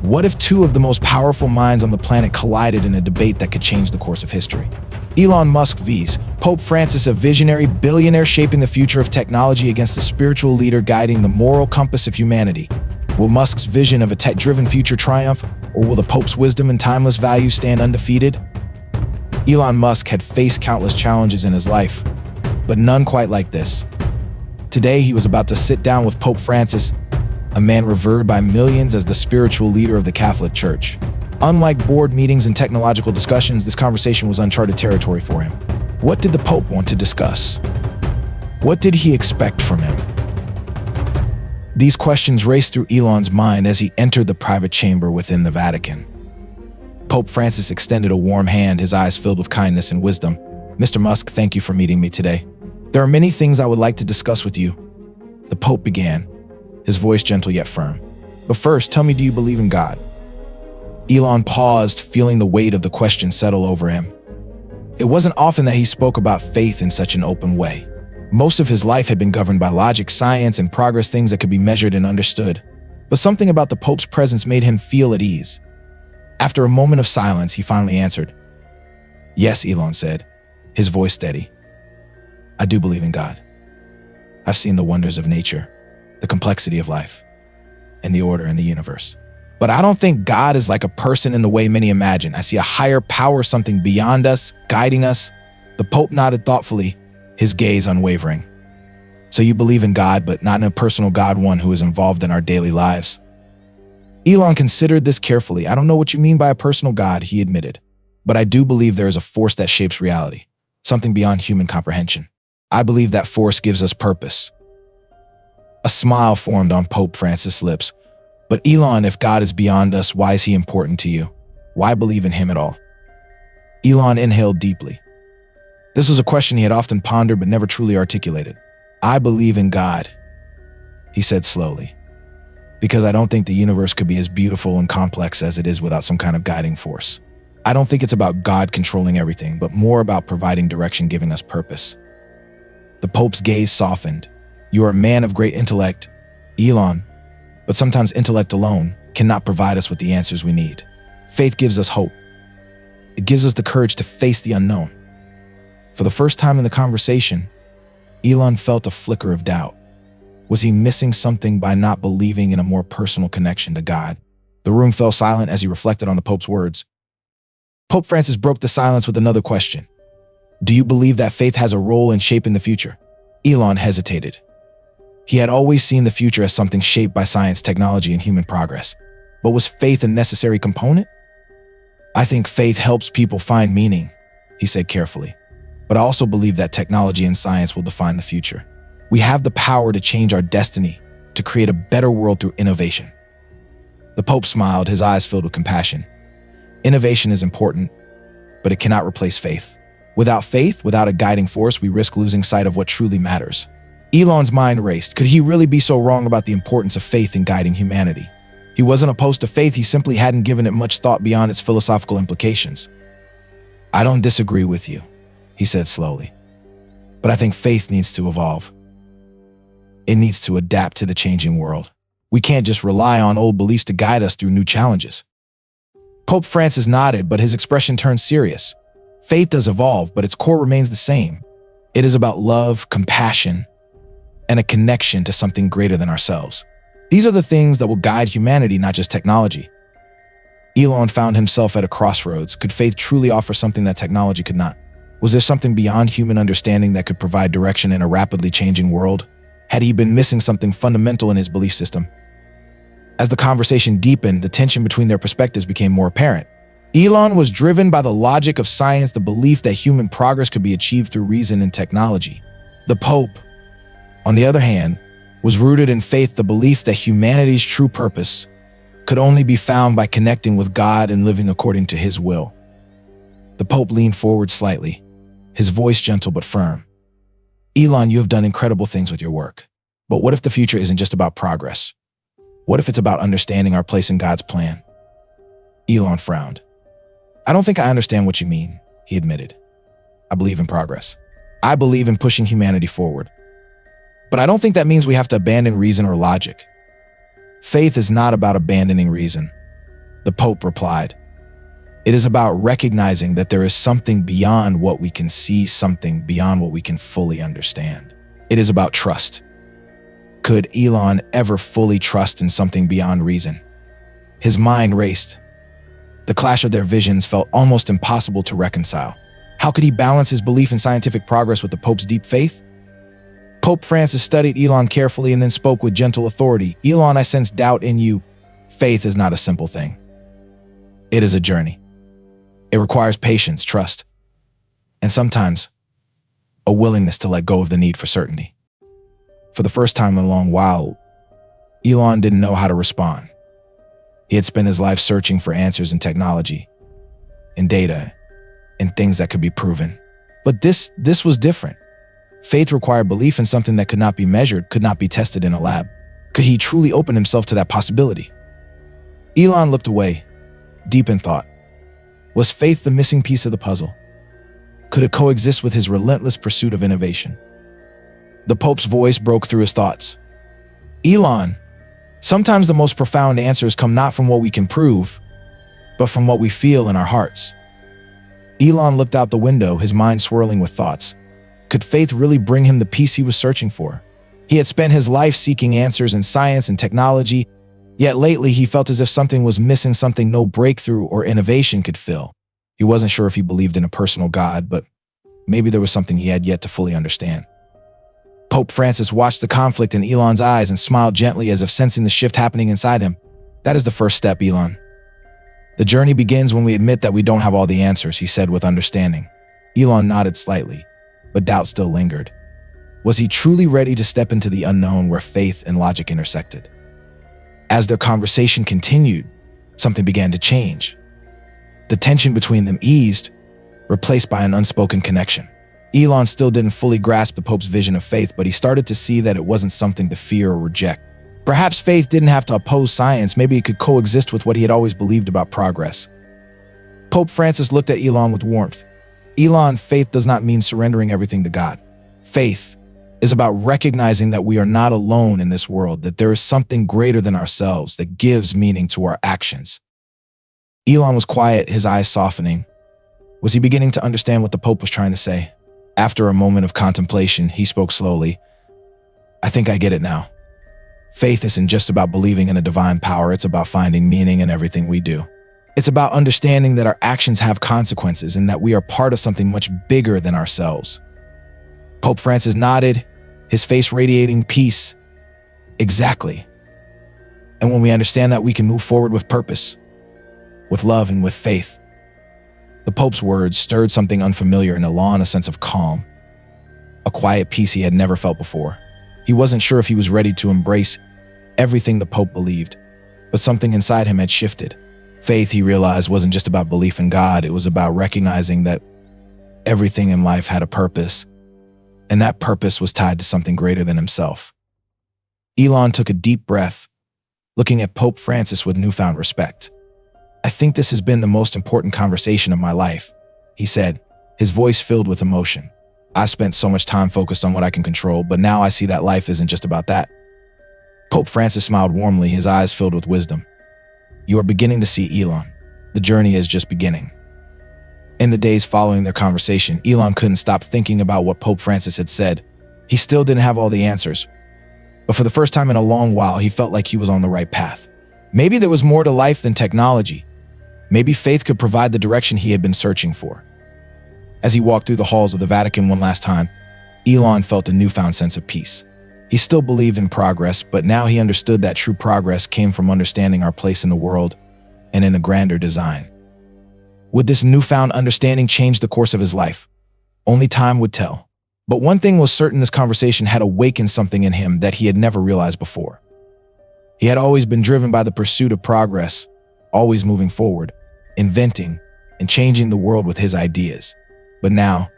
What if two of the most powerful minds on the planet collided in a debate that could change the course of history? Elon Musk vs. Pope Francis, a visionary billionaire shaping the future of technology against a spiritual leader guiding the moral compass of humanity. Will Musk's vision of a tech-driven future triumph, or will the Pope's wisdom and timeless values stand undefeated? Elon Musk had faced countless challenges in his life, but none quite like this. Today, he was about to sit down with Pope Francis, a man revered by millions as the spiritual leader of the Catholic Church. Unlike board meetings and technological discussions, this conversation was uncharted territory for him. What did the Pope want to discuss? What did he expect from him? These questions raced through Elon's mind as he entered the private chamber within the Vatican. Pope Francis extended a warm hand, his eyes filled with kindness and wisdom. "Mr. Musk, thank you for meeting me today. There are many things I would like to discuss with you." The Pope began, his voice gentle yet firm. "But first, tell me, do you believe in God?" Elon paused, feeling the weight of the question settle over him. It wasn't often that he spoke about faith in such an open way. Most of his life had been governed by logic, science, and progress, things that could be measured and understood. But something about the Pope's presence made him feel at ease. After a moment of silence, he finally answered. "Yes," Elon said, his voice steady. "I do believe in God. I've seen the wonders of nature, the complexity of life, and the order in the universe. But I don't think God is like a person in the way many imagine. I see a higher power, something beyond us, guiding us." The Pope nodded thoughtfully, his gaze unwavering. "So you believe in God, but not in a personal God, one who is involved in our daily lives?" Elon considered this carefully. "I don't know what you mean by a personal God," he admitted. "But I do believe there is a force that shapes reality, something beyond human comprehension. I believe that force gives us purpose." A smile formed on Pope Francis' lips. "But Elon, if God is beyond us, why is he important to you? Why believe in him at all?" Elon inhaled deeply. This was a question he had often pondered but never truly articulated. "I believe in God," he said slowly, "because I don't think the universe could be as beautiful and complex as it is without some kind of guiding force. I don't think it's about God controlling everything, but more about providing direction, giving us purpose." The Pope's gaze softened. "You are a man of great intellect, Elon, but sometimes intellect alone cannot provide us with the answers we need. Faith gives us hope. It gives us the courage to face the unknown." For the first time in the conversation, Elon felt a flicker of doubt. Was he missing something by not believing in a more personal connection to God? The room fell silent as he reflected on the Pope's words. Pope Francis broke the silence with another question. "Do you believe that faith has a role in shaping the future?" Elon hesitated. He had always seen the future as something shaped by science, technology, and human progress. But was faith a necessary component? "I think faith helps people find meaning," he said carefully. "But I also believe that technology and science will define the future. We have the power to change our destiny, to create a better world through innovation." The Pope smiled, his eyes filled with compassion. "Innovation is important, but it cannot replace faith. Without faith, without a guiding force, we risk losing sight of what truly matters." Elon's mind raced. Could he really be so wrong about the importance of faith in guiding humanity? He wasn't opposed to faith, he simply hadn't given it much thought beyond its philosophical implications. "I don't disagree with you," he said slowly. "But I think faith needs to evolve. It needs to adapt to the changing world. We can't just rely on old beliefs to guide us through new challenges." Pope Francis nodded, but his expression turned serious. Faith does evolve, but its core remains the same. It is about love, compassion, and a connection to something greater than ourselves. These are the things that will guide humanity, not just technology. Elon found himself at a crossroads. Could faith truly offer something that technology could not? Was there something beyond human understanding that could provide direction in a rapidly changing world? Had he been missing something fundamental in his belief system? As the conversation deepened, the tension between their perspectives became more apparent. Elon was driven by the logic of science, the belief that human progress could be achieved through reason and technology. The Pope, on the other hand, was rooted in faith, the belief that humanity's true purpose could only be found by connecting with God and living according to his will. The Pope leaned forward slightly, his voice gentle but firm. "Elon, you have done incredible things with your work. But what if the future isn't just about progress? What if it's about understanding our place in God's plan?" Elon frowned. "I don't think I understand what you mean," he admitted. "I believe in progress. I believe in pushing humanity forward. But I don't think that means we have to abandon reason or logic. Faith is not about abandoning reason. The Pope replied, "It is about recognizing that there is something beyond what we can see, something beyond what we can fully understand. It is about trust. Could Elon ever fully trust in something beyond reason?" His mind raced. The clash of their visions felt almost impossible to reconcile. How could he balance his belief in scientific progress with the Pope's deep faith? Pope Francis studied Elon carefully and then spoke with gentle authority. "Elon, I sense doubt in you. Faith is not a simple thing. It is a journey. It requires patience, trust, and sometimes a willingness to let go of the need for certainty." For the first time in a long while, Elon didn't know how to respond. He had spent his life searching for answers in technology, in data, in things that could be proven. But this was different. Faith required belief in something that could not be measured, could not be tested in a lab. Could he truly open himself to that possibility? Elon looked away, deep in thought. Was faith the missing piece of the puzzle? Could it coexist with his relentless pursuit of innovation? The Pope's voice broke through his thoughts. "Elon, sometimes the most profound answers come not from what we can prove, but from what we feel in our hearts." Elon looked out the window, his mind swirling with thoughts. Could faith really bring him the peace he was searching for? He had spent his life seeking answers in science and technology, yet lately he felt as if something was missing, something no breakthrough or innovation could fill. He wasn't sure if he believed in a personal God, but maybe there was something he had yet to fully understand. Pope Francis watched the conflict in Elon's eyes and smiled gently as if sensing the shift happening inside him. "That is the first step, Elon. The journey begins when we admit that we don't have all the answers," he said with understanding. Elon nodded slightly, but doubt still lingered. Was he truly ready to step into the unknown where faith and logic intersected? As their conversation continued, something began to change. The tension between them eased, replaced by an unspoken connection. Elon still didn't fully grasp the Pope's vision of faith, but he started to see that it wasn't something to fear or reject. Perhaps faith didn't have to oppose science, maybe it could coexist with what he had always believed about progress. Pope Francis looked at Elon with warmth. "Elon, faith does not mean surrendering everything to God. Faith is about recognizing that we are not alone in this world, that there is something greater than ourselves that gives meaning to our actions." Elon was quiet, his eyes softening. Was he beginning to understand what the Pope was trying to say? After a moment of contemplation, he spoke slowly. "I think I get it now. Faith isn't just about believing in a divine power, it's about finding meaning in everything we do. It's about understanding that our actions have consequences and that we are part of something much bigger than ourselves." Pope Francis nodded, his face radiating peace. "Exactly. And when we understand that, we can move forward with purpose, with love, and with faith." The Pope's words stirred something unfamiliar in Elon, a sense of calm, a quiet peace he had never felt before. He wasn't sure if he was ready to embrace everything the Pope believed, but something inside him had shifted. Faith, he realized, wasn't just about belief in God, it was about recognizing that everything in life had a purpose, and that purpose was tied to something greater than himself. Elon took a deep breath, looking at Pope Francis with newfound respect. "I think this has been the most important conversation of my life," he said, his voice filled with emotion. "I've spent so much time focused on what I can control, but now I see that life isn't just about that." Pope Francis smiled warmly, his eyes filled with wisdom. "You are beginning to see, Elon. The journey is just beginning." In the days following their conversation, Elon couldn't stop thinking about what Pope Francis had said. He still didn't have all the answers, but for the first time in a long while, he felt like he was on the right path. Maybe there was more to life than technology. Maybe faith could provide the direction he had been searching for. As he walked through the halls of the Vatican one last time, Elon felt a newfound sense of peace. He still believed in progress, but now he understood that true progress came from understanding our place in the world and in a grander design. Would this newfound understanding change the course of his life? Only time would tell. But one thing was certain: this conversation had awakened something in him that he had never realized before. He had always been driven by the pursuit of progress, always moving forward, inventing, and changing the world with his ideas. But now,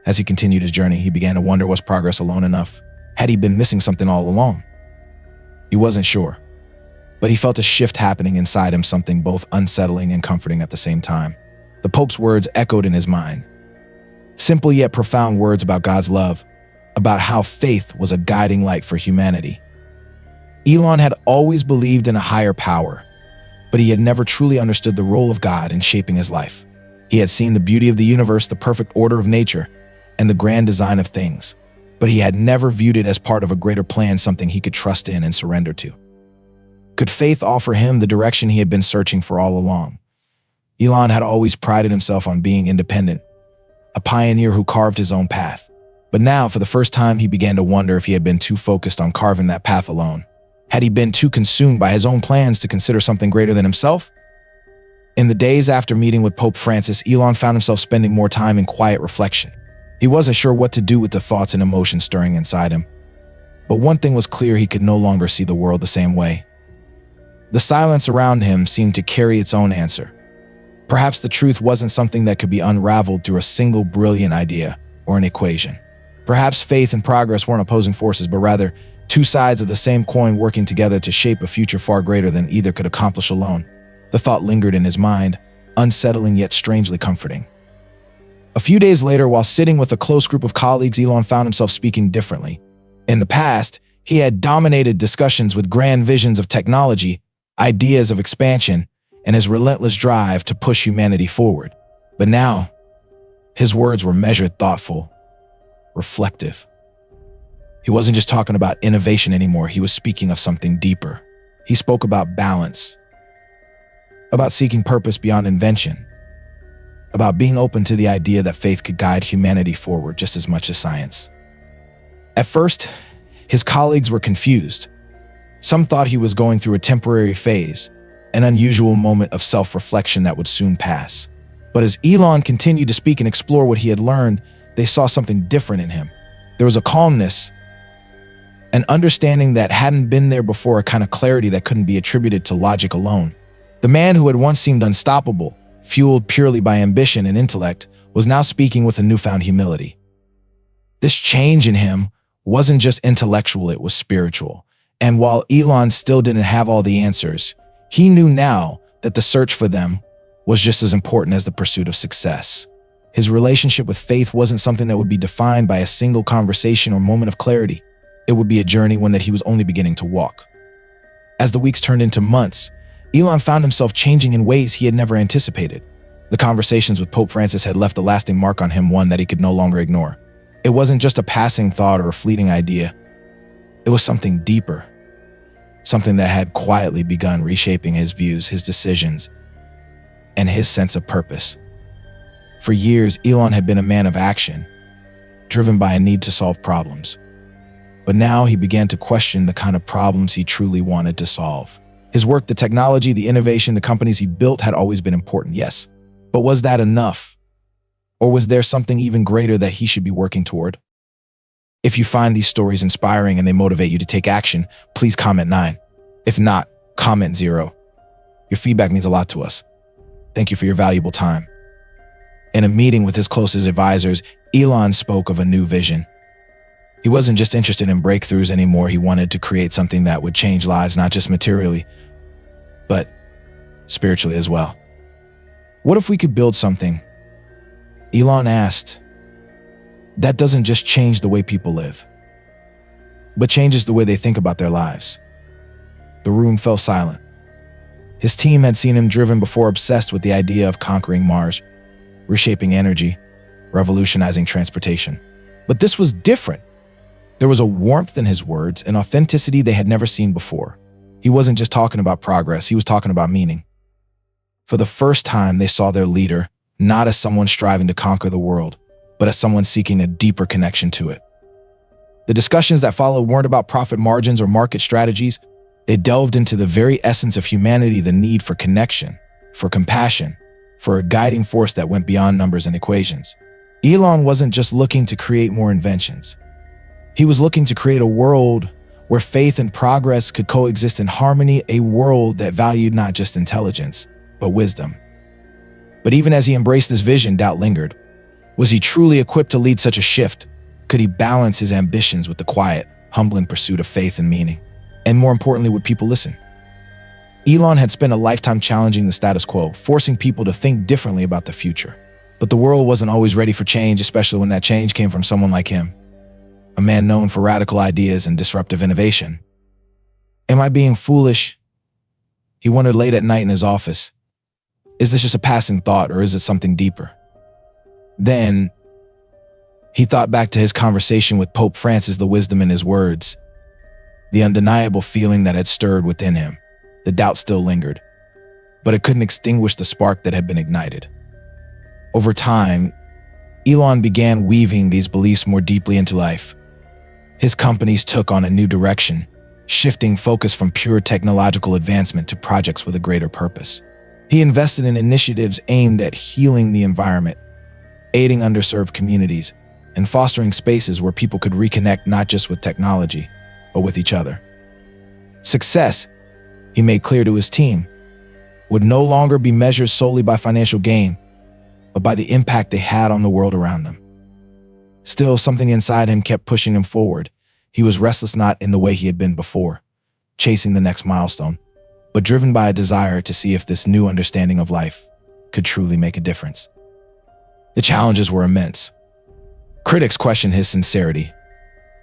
as he continued his journey, he began to wonder, was progress alone enough? Had he been missing something all along? He wasn't sure, but he felt a shift happening inside him, something both unsettling and comforting at the same time. The Pope's words echoed in his mind. Simple yet profound words about God's love, about how faith was a guiding light for humanity. Elon had always believed in a higher power, but he had never truly understood the role of God in shaping his life. He had seen the beauty of the universe, the perfect order of nature, and the grand design of things, but he had never viewed it as part of a greater plan, something he could trust in and surrender to. Could faith offer him the direction he had been searching for all along? Elon had always prided himself on being independent, a pioneer who carved his own path. But now, for the first time, he began to wonder if he had been too focused on carving that path alone. Had he been too consumed by his own plans to consider something greater than himself? In the days after meeting with Pope Francis, Elon found himself spending more time in quiet reflection. He wasn't sure what to do with the thoughts and emotions stirring inside him. But one thing was clear: he could no longer see the world the same way. The silence around him seemed to carry its own answer. Perhaps the truth wasn't something that could be unraveled through a single brilliant idea or an equation. Perhaps faith and progress weren't opposing forces, but rather two sides of the same coin working together to shape a future far greater than either could accomplish alone. The thought lingered in his mind, unsettling yet strangely comforting. A few days later, while sitting with a close group of colleagues, Elon found himself speaking differently. In the past, he had dominated discussions with grand visions of technology, ideas of expansion, and his relentless drive to push humanity forward. But now, his words were measured, thoughtful, reflective. He wasn't just talking about innovation anymore. He was speaking of something deeper. He spoke about balance, about seeking purpose beyond invention, about being open to the idea that faith could guide humanity forward just as much as science. At first, his colleagues were confused. Some thought he was going through a temporary phase, an unusual moment of self-reflection that would soon pass. But as Elon continued to speak and explore what he had learned, they saw something different in him. There was a calmness, an understanding that hadn't been there before, a kind of clarity that couldn't be attributed to logic alone. The man who had once seemed unstoppable, fueled purely by ambition and intellect, was now speaking with a newfound humility. This change in him wasn't just intellectual, it was spiritual. And while Elon still didn't have all the answers, he knew now that the search for them was just as important as the pursuit of success. His relationship with faith wasn't something that would be defined by a single conversation or moment of clarity. It would be a journey, one that he was only beginning to walk. As the weeks turned into months, Elon found himself changing in ways he had never anticipated. The conversations with Pope Francis had left a lasting mark on him, one that he could no longer ignore. It wasn't just a passing thought or a fleeting idea. It was something deeper, something that had quietly begun reshaping his views, his decisions, and his sense of purpose. For years, Elon had been a man of action, driven by a need to solve problems. But now he began to question the kind of problems he truly wanted to solve. His work, the technology, the innovation, the companies he built had always been important, yes. But was that enough? Or was there something even greater that he should be working toward? If you find these stories inspiring and they motivate you to take action, please comment 9. If not, comment 0. Your feedback means a lot to us. Thank you for your valuable time. In a meeting with his closest advisors, Elon spoke of a new vision. He wasn't just interested in breakthroughs anymore. He wanted to create something that would change lives, not just materially, but spiritually as well. What if we could build something, Elon asked, that doesn't just change the way people live, but changes the way they think about their lives? The room fell silent. His team had seen him driven before, obsessed with the idea of conquering Mars, reshaping energy, revolutionizing transportation. But this was different. There was a warmth in his words, an authenticity they had never seen before. He wasn't just talking about progress, he was talking about meaning. For the first time, they saw their leader not as someone striving to conquer the world, but as someone seeking a deeper connection to it. The discussions that followed weren't about profit margins or market strategies. They delved into the very essence of humanity, the need for connection, for compassion, for a guiding force that went beyond numbers and equations. Elon wasn't just looking to create more inventions. He was looking to create a world where faith and progress could coexist in harmony, a world that valued not just intelligence, but wisdom. But even as he embraced this vision, doubt lingered. Was he truly equipped to lead such a shift? Could he balance his ambitions with the quiet, humbling pursuit of faith and meaning? And more importantly, would people listen? Elon had spent a lifetime challenging the status quo, forcing people to think differently about the future. But the world wasn't always ready for change, especially when that change came from someone like him, a man known for radical ideas and disruptive innovation. Am I being foolish? He wondered late at night in his office, is this just a passing thought or is it something deeper? Then, he thought back to his conversation with Pope Francis, the wisdom in his words, the undeniable feeling that had stirred within him. The doubt still lingered, but it couldn't extinguish the spark that had been ignited. Over time, Elon began weaving these beliefs more deeply into life. His companies took on a new direction, shifting focus from pure technological advancement to projects with a greater purpose. He invested in initiatives aimed at healing the environment, aiding underserved communities, and fostering spaces where people could reconnect not just with technology, but with each other. Success, he made clear to his team, would no longer be measured solely by financial gain, but by the impact they had on the world around them. Still, something inside him kept pushing him forward. He was restless not in the way he had been before, chasing the next milestone, but driven by a desire to see if this new understanding of life could truly make a difference. The challenges were immense. Critics questioned his sincerity.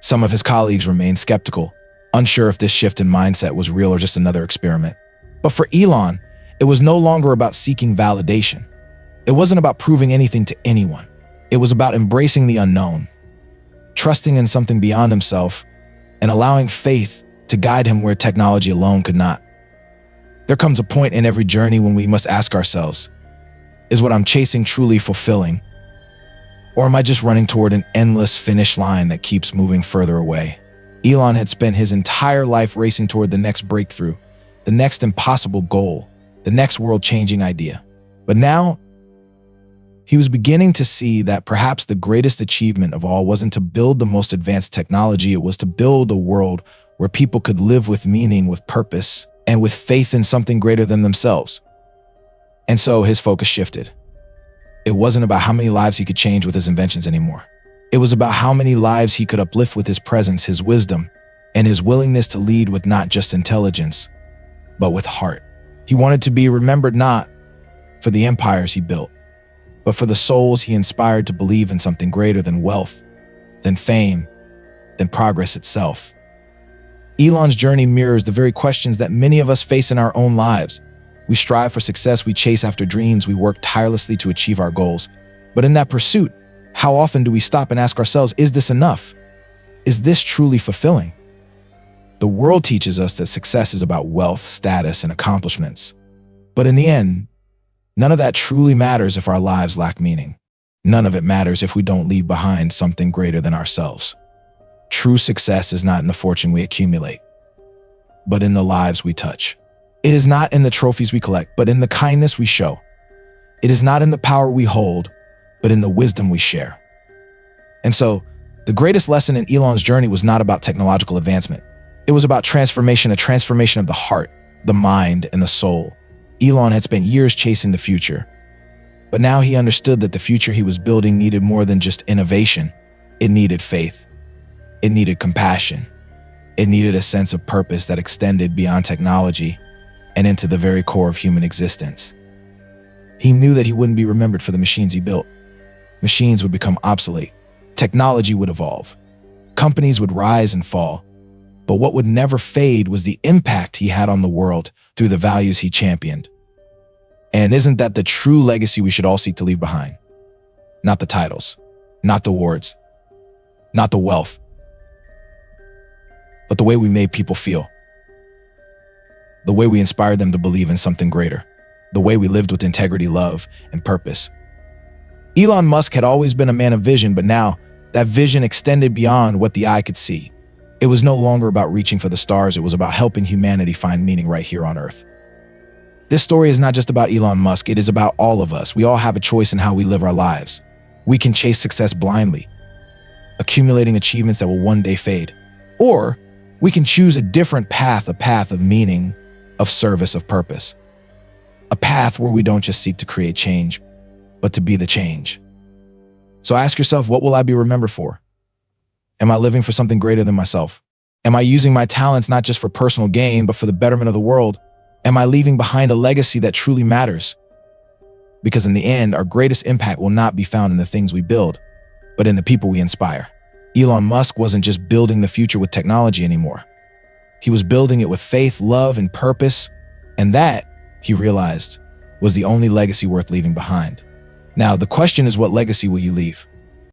Some of his colleagues remained skeptical, unsure if this shift in mindset was real or just another experiment. But for Elon, it was no longer about seeking validation. It wasn't about proving anything to anyone. It was about embracing the unknown, trusting in something beyond himself, and allowing faith to guide him where technology alone could not. There comes a point in every journey when we must ask ourselves, is what I'm chasing truly fulfilling? Or am I just running toward an endless finish line that keeps moving further away? Elon had spent his entire life racing toward the next breakthrough, the next impossible goal, the next world-changing idea. But now, he was beginning to see that perhaps the greatest achievement of all wasn't to build the most advanced technology, it was to build a world where people could live with meaning, with purpose, and with faith in something greater than themselves. And so his focus shifted. It wasn't about how many lives he could change with his inventions anymore. It was about how many lives he could uplift with his presence, his wisdom, and his willingness to lead with not just intelligence, but with heart. He wanted to be remembered not for the empires he built, but for the souls he inspired to believe in something greater than wealth, than fame, than progress itself. Elon's journey mirrors the very questions that many of us face in our own lives. We strive for success, we chase after dreams, we work tirelessly to achieve our goals. But in that pursuit, how often do we stop and ask ourselves, is this enough? Is this truly fulfilling? The world teaches us that success is about wealth, status, and accomplishments. But in the end, none of that truly matters if our lives lack meaning. None of it matters if we don't leave behind something greater than ourselves. True success is not in the fortune we accumulate, but in the lives we touch. It is not in the trophies we collect, but in the kindness we show. It is not in the power we hold, but in the wisdom we share. And so, the greatest lesson in Elon's journey was not about technological advancement. It was about transformation, a transformation of the heart, the mind, and the soul. Elon had spent years chasing the future, but now he understood that the future he was building needed more than just innovation. It needed faith. It needed compassion. It needed a sense of purpose that extended beyond technology and into the very core of human existence. He knew that he wouldn't be remembered for the machines he built. Machines would become obsolete. Technology would evolve. Companies would rise and fall. But what would never fade was the impact he had on the world through the values he championed. And isn't that the true legacy we should all seek to leave behind? Not the titles, not the awards, not the wealth, but the way we made people feel. The way we inspired them to believe in something greater. The way we lived with integrity, love, and purpose. Elon Musk had always been a man of vision, but now that vision extended beyond what the eye could see. It was no longer about reaching for the stars, it was about helping humanity find meaning right here on Earth. This story is not just about Elon Musk, it is about all of us. We all have a choice in how we live our lives. We can chase success blindly, accumulating achievements that will one day fade. Or we can choose a different path, a path of meaning, of service, of purpose. A path where we don't just seek to create change, but to be the change. So ask yourself, what will I be remembered for? Am I living for something greater than myself? Am I using my talents not just for personal gain, but for the betterment of the world? Am I leaving behind a legacy that truly matters? Because in the end, our greatest impact will not be found in the things we build, but in the people we inspire. Elon Musk wasn't just building the future with technology anymore. He was building it with faith, love, and purpose, And that, he realized, was the only legacy worth leaving behind. Now, the question is, what legacy will you leave?